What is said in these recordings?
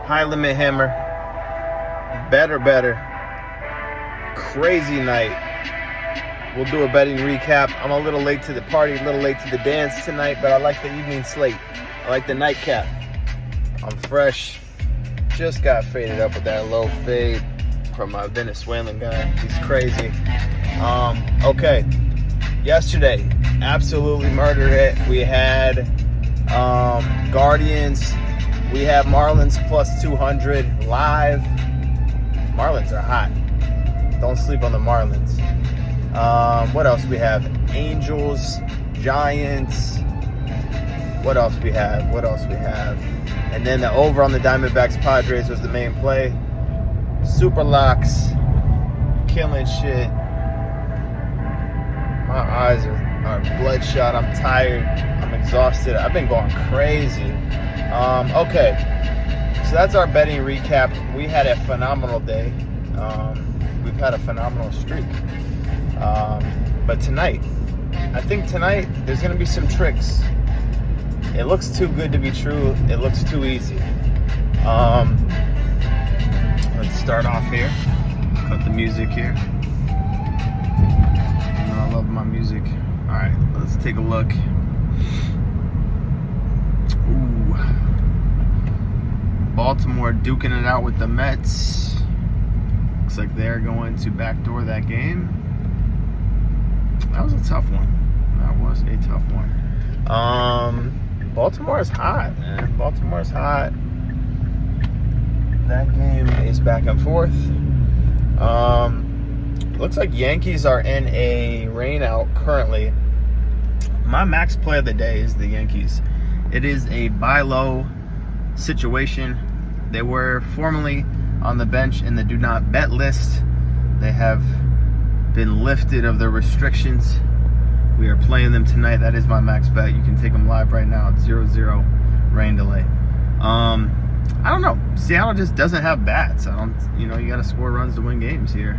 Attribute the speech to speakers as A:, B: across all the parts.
A: Highlimithammer, Betr. Crazy night. We'll do a betting recap. I'm a little late to the party, a little late to the dance tonight, but I like the evening slate. I like the nightcap. I'm fresh. Just got faded up with that low fade from my Venezuelan guy. He's crazy. Okay. Yesterday, absolutely murdered it. We had Guardians. We have Marlins plus 200 live. Marlins are hot. Don't sleep on the Marlins. What else we have? Angels, Giants. What else we have? And then the over on the Diamondbacks Padres was the main play. Super locks. Killing shit. My eyes are bloodshot. I'm tired. I'm exhausted. I've been going crazy. Okay. So that's our betting recap. We had a phenomenal day. We've had a phenomenal streak. But tonight, I think tonight there's going to be some tricks. It looks too good to be true. It looks too easy. Let's start off here. Cut the music here. I love my music. All right, let's take a look. Ooh. Baltimore duking it out with the Mets. Looks like they're going to backdoor that game. That was a tough one. Baltimore is hot, man. Baltimore is hot. That game is back and forth. Looks like Yankees are in a rain out currently. My max play of the day is the Yankees. It is a buy low situation. They were formerly on the bench in the do not bet list. They have been lifted of their restrictions. We are playing them tonight. That is my max bet. You can take them live right now. It's 0-0 rain delay. I don't know. Seattle just doesn't have bats. You got to score runs to win games here.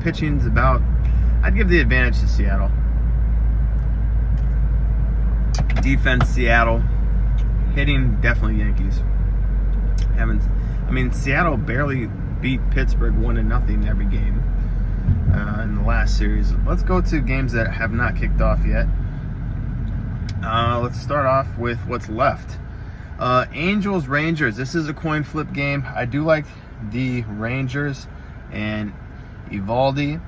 A: Pitching's I'd give the advantage to Seattle. Defense, Seattle. Hitting, definitely Yankees. Seattle barely beat Pittsburgh 1-0 every game in the last series. Let's go to games that have not kicked off yet. Let's start off with what's left. Angels, Rangers. This is a coin flip game. I do like the Rangers and Evaldi.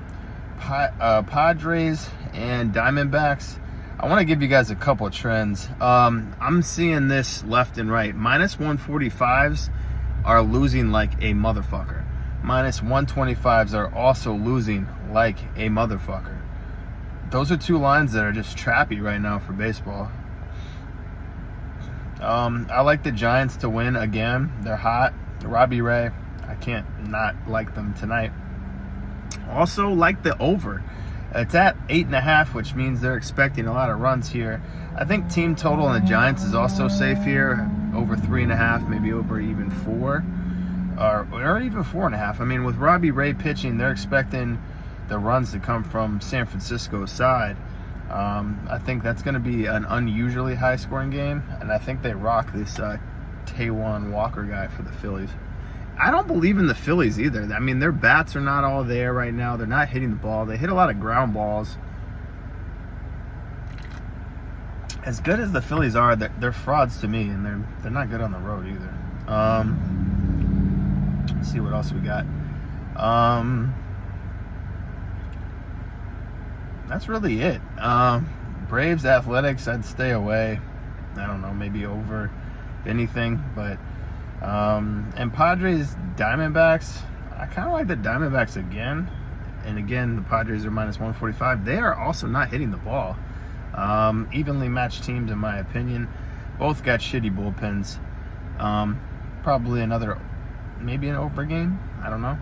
A: Padres and Diamondbacks. I want to give you guys a couple of trends. I'm seeing this left and right. Minus 145s are losing like a motherfucker. Minus 125s are also losing like a motherfucker. Those are two lines that are just trappy right now for baseball. I like the Giants to win again. They're hot. Robbie Ray, I can't not like them tonight. Also like the over. It's at 8.5, which means they're expecting a lot of runs here. I think team total on the Giants is also safe here. Over 3.5, maybe over even 4. Or even 4.5. With Robbie Ray pitching, they're expecting the runs to come from San Francisco's side. I think that's going to be an unusually high-scoring game, and I think they rock this Taijuan Walker guy for the Phillies. I don't believe in the Phillies either. Their bats are not all there right now. They're not hitting the ball. They hit a lot of ground balls. As good as the Phillies are, they're frauds to me, and they're not good on the road either. Let's see what else we got. That's really it. Braves, Athletics, I'd stay away. I don't know, maybe over anything, but and Padres, Diamondbacks, I kind of like the Diamondbacks again. And again, the Padres are minus 145. They are also not hitting the ball. Evenly matched teams, in my opinion. Both got shitty bullpens. Probably maybe an over game. I don't know.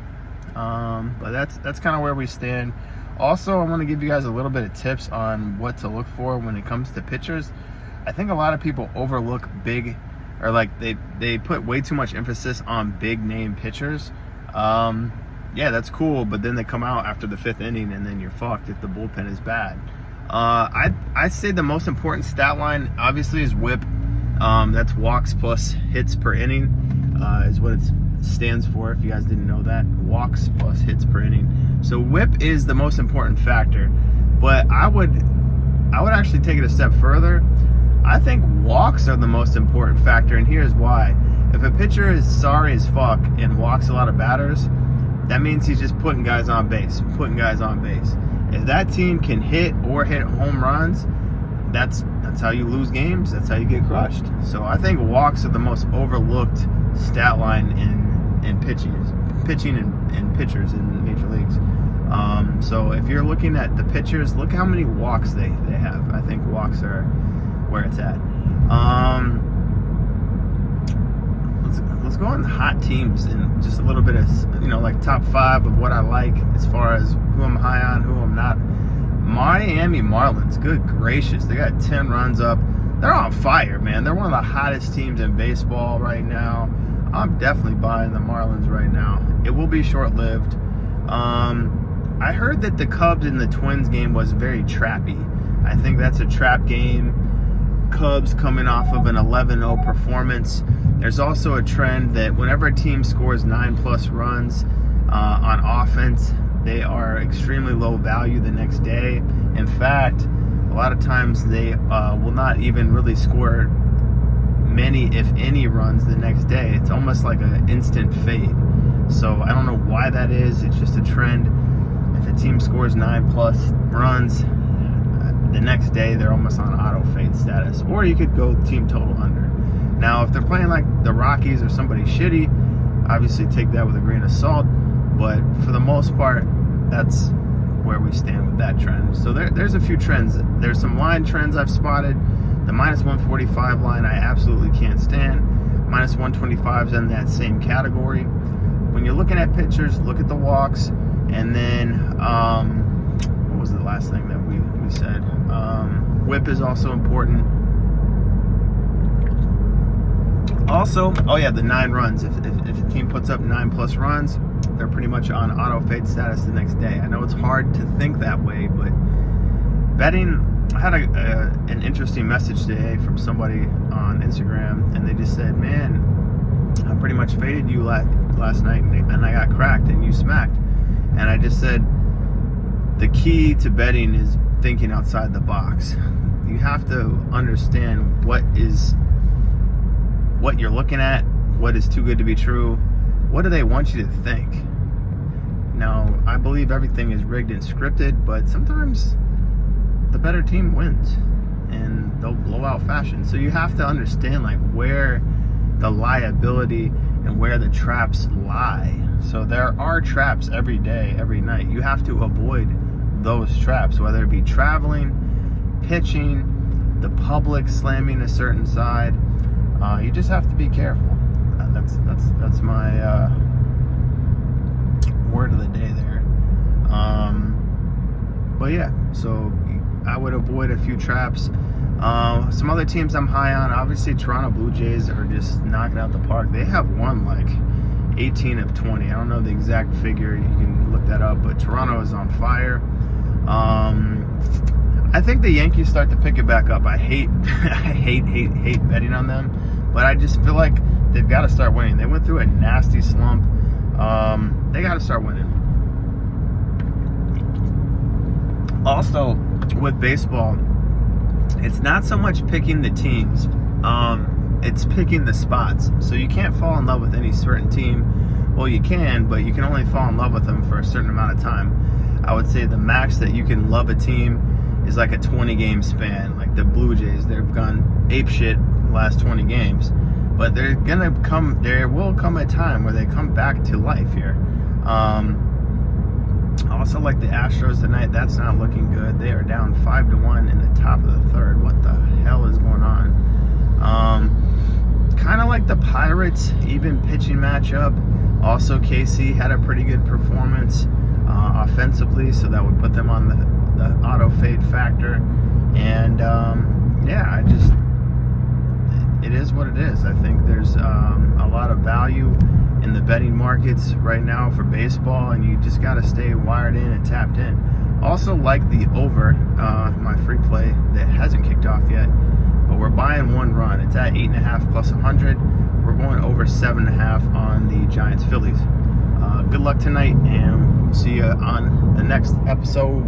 A: But that's kind of where we stand. Also, I want to give you guys a little bit of tips on what to look for when it comes to pitchers. I think a lot of people overlook big, or like they put way too much emphasis on big name pitchers. Yeah, that's cool, but then they come out after the 5th inning and then you're fucked if the bullpen is bad. I'd say the most important stat line obviously is WHIP. That's walks plus hits per inning. is what it stands for, if you guys didn't know that. Walks plus hits per inning. So whip is the most important factor, but I would actually take it a step further. I think walks are the most important factor, and here's why. If a pitcher is sorry as fuck and walks a lot of batters, that means he's just putting guys on base. If that team can hit home runs, that's how you lose games. That's how you get crushed. So I think walks are the most overlooked stat line in pitching and pitchers in major leagues. So if you're looking at the pitchers, look how many walks they have. I think walks are where it's at. Let's go on hot teams and just a little bit of, like top 5 of what I like as far as who I'm high on, who I'm not. Miami Marlins, good gracious, they got 10 runs up. They're on fire, man. They're one of the hottest teams in baseball right now. I'm definitely buying the Marlins right now. It will be short-lived. I heard that the Cubs and the Twins game was very trappy. I think that's a trap game. Cubs coming off of an 11-0 performance. There's also a trend that whenever a team scores 9+ runs on offense, they are extremely low value the next day. In fact, a lot of times they will not even really score many, if any, runs the next day. It's almost like an instant fade. So I don't know why that is. It's just a trend. If a team scores 9+ runs, the next day they're almost on auto fade status. Or you could go team total under. Now, if they're playing like the Rockies or somebody shitty, obviously take that with a grain of salt. But for the most part, that's where we stand with that trend. So there's a few trends. There's some line trends I've spotted. The -145 line I absolutely can't stand. -125's in that same category. When you're looking at pitchers, look at the walks. And then, what was the last thing that we said? Whip is also important. Also, the 9 runs. If a team puts up 9+ runs, they're pretty much on auto fade status the next day. I know it's hard to think that way, but betting, I had an interesting message today from somebody on Instagram, and they just said, man, I pretty much faded you last night, and I got cracked, and you smacked. And I just said, the key to betting is thinking outside the box. You have to understand what you're looking at, what is too good to be true. What do they want you to think? Now, I believe everything is rigged and scripted, but sometimes the better team wins, and they'll blow out fashion. So you have to understand where the liability and where the traps lie. So there are traps every day, every night. You have to avoid those traps, whether it be traveling, pitching, the public slamming a certain side. You just have to be careful. That's my word of the day there. But yeah, so I would avoid a few traps. Some other teams I'm high on, obviously Toronto Blue Jays are just knocking out the park. They have won 18 of 20. I don't know the exact figure. You can look that up, but Toronto is on fire. I think the Yankees start to pick it back up. I hate betting on them, but I just feel like they've got to start winning. They went through a nasty slump. They got to start winning. Also, with baseball, it's not so much picking the teams. It's picking the spots. So you can't fall in love with any certain team. Well, you can, but you can only fall in love with them for a certain amount of time. I would say the max that you can love a team is like a 20-game span. Like the Blue Jays, they've gone apeshit the last 20 games. But there will come a time where they come back to life here. Also, like the Astros tonight, that's not looking good. They are down 5-1 in the top of the third. What the hell is going on? Kind of like the Pirates, even pitching matchup. Also, KC had a pretty good performance offensively, so that would put them on the auto fade factor. And it is what it is. I think there's a lot of value in the betting markets right now for baseball, and you just got to stay wired in and tapped in. Also, like the over, my free play that hasn't kicked off yet, but we're buying 1 run. It's at 8.5 plus 100. we're going over 7.5 on the Giants-Phillies. Good luck tonight, and we'll see you on the next episode.